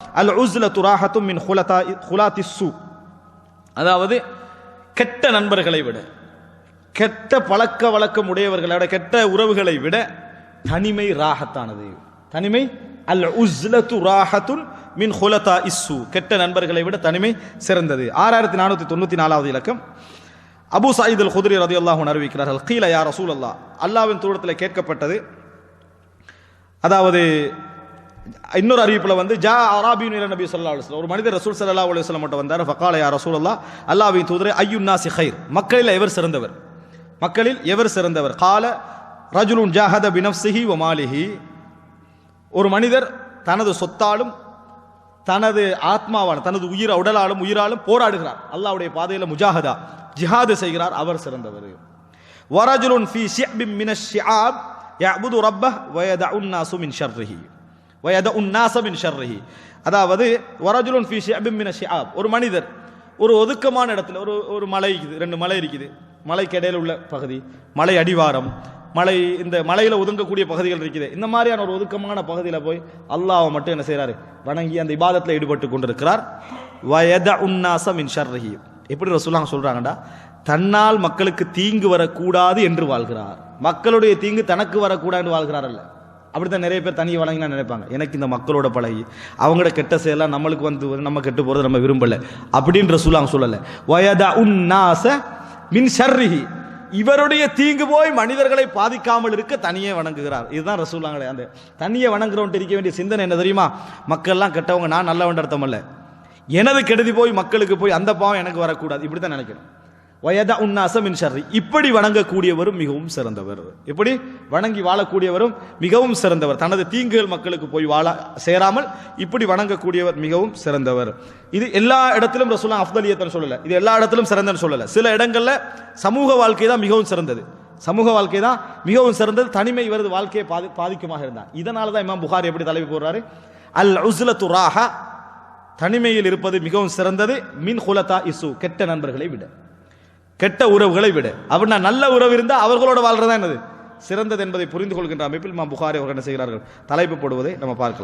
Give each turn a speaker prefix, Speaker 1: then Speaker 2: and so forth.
Speaker 1: அல் உஸ்லத்து ராஹத்தும் மின் குலாத்திஸ் சூ, அதாவது கெட்ட நண்பர்களை விட, கெட்ட பழக்க வழக்கம் உடையவர்களை விட, கெட்ட உறவுகளை விட தனிமை ராஹத்தானது. தனிமை அல் உஸ்லத்து ராஹத்துன் மின் குலாத்திஸ் சூ, கெட்ட நண்பர்களை விட தனிமை சிறந்தது. 6494வது இலக்கம். அபூ சயீத் அல் குத்ரி ரலியல்லாஹு அன்ஹு அறிவிக்கிறார்கள், கீல யா ரசூலல்லாஹ், அல்லாஹ்வின் தூதரிடத்தில் கேட்கப்பட்டது. அதாவது இன்னொரு அறிவிப்புல ஜா அராபியுன் இலா நபி ஸல்லல்லாஹு அலைஹி வஸல்லம், ஒரு மனிதர் ரசூல் ஸல்லல்லாஹு அலைஹி வஸல்லம் கிட்ட வந்தார். ஃபகால யா ரசூலல்லாஹ், அல்லாஹ்வின் தூதரே, அய்யுன் நாஸி கைர், மக்களில் எவர் சிறந்தவர்? மக்களில் எவர் சிறந்தவர்? கால ரஜுலுன் ஜாஹத பினஃப்ஸிஹி வ மாலிஹி, ஒரு மனிதர் தனது சொத்தாலும் தனது ஆத்மாவான தனது உயிராலும் போராடுகிறார், அல்லாஹ்வுடைய பாதையில முஜாஹதா ஜிஹாது செய்கிறார், அவர் சிறந்தவர். வரஜுலுன் ஃபீ ஷிஅபின் மினஷ் ஷிஆப் யஅபுது ரப்பஹ் வ யதஉன் நாஸு மின் ஷர்ரிஹி வ யதஉன் நாஸ மின் ஷர்ரிஹி. அதாவது வரஜுலுன் ஃபீ ஷிஅபின் மினஷ் ஷிஆப், ஒரு மனிதர் ஒரு ஒதுக்கமான இடத்துல, ஒரு மலை இருக்குது, 2 மலை இருக்குது, மலைக்கு இடையில உள்ள பகுதி, மலை அடிவாரம், மலை, இந்த மலையில ஒதுங்கக்கூடிய பகுதிகள் இருக்குது. இந்த மாதிரியான ஒரு ஒதுக்கமான பகுதியில் போய் அல்லாஹ்வை மட்டும் என்ன செய்யறாரு? வணங்கி அந்த இபாதத்தில் ஈடுபட்டு கொண்டிருக்கிறார். வயதஉன் நாஸ மின் ஷர்ரிஹி, எப்படி ரசூலுல்லாஹ் சொல்றாங்கடா, தன்னால் மக்களுக்கு தீங்கு வரக்கூடாது என்று வாழ்கிறார், மக்களுடைய தீங்கு தனக்கு வரக்கூடாது என்று வாழ்கிறார் அல்ல. அப்படித்தான் நிறைய பேர் தனியை வணங்கினா நினைப்பாங்க, எனக்கு இந்த மக்களோட பழகி அவங்களோட கெட்ட செயலாம் நம்மளுக்கு நம்ம கெட்டு போறது நம்ம விரும்பல அப்படின்ற ரசூலுல்லாஹ் சொல்லல. வயதஉன் நாஸ மின் ஷர்ரிஹி, இவருடைய தீங்கு போய் மனிதர்களை பாதிக்காமல் இருக்க தனியே வணங்குகிறார். இதுதான் ரசூலுல்லாஹ். அந்த தனியே வணங்குறவன்ட்டு இருக்க வேண்டிய சிந்தனை என்ன தெரியுமா? மக்கள்லாம் கெட்டவங்க, நான் நல்லவன் அர்த்தம் அல்ல, எனது கெடுதி போய் மக்களுக்கு போய் அந்த பாவம் எனக்கு வரக்கூடாது, இப்படித்தான் நினைக்கணும். வயதஉன் நாஸ மின் ஷர்ரி, இப்படி வணங்கக்கூடியவரும் மிகவும் சிறந்தவர், இப்படி வணங்கி வாழக்கூடியவரும் மிகவும் சிறந்தவர். தனது தீங்குகள் மக்களுக்கு போய் வாழ சேராமல் இப்படி வணங்கக்கூடியவர் மிகவும் சிறந்தவர். இது எல்லா இடத்திலும் ரசூலுல்லாஹ் அஃதலியத்தன் சொல்லல, இது எல்லா இடத்திலும் சிறந்தன்னு சொல்லல. சில இடங்கள்ல சமூக வாழ்க்கை தான் மிகவும் சிறந்தது, சமூக வாழ்க்கை தான் மிகவும் சிறந்தது, தனிமை இவரது வாழ்க்கையை பாதிக்குமாக இருந்தார். இதனால தான் இமாம் புகாரி எப்படி தலைப்பு போடுறாரு, அல் உஸ்லத்து ராஹா, தனிமையில் இருப்பது மிகவும் சிறந்தது, மின் குலாத்திஸ் சூ, கெட்ட நண்பர்களை விட, கெட்ட உறவுகளை விட. அப்படின்னா நல்ல உறவு இருந்தால் அவர்களோட வாழ்றதா என்னது சிறந்தது என்பதை புரிந்து கொள்கின்ற அமைப்பில் இமாம் புகாரி அவர்கள் என்ன செய்கிறார்கள்? தலைப்பு போடுவதை நம்ம பார்க்கலாம்.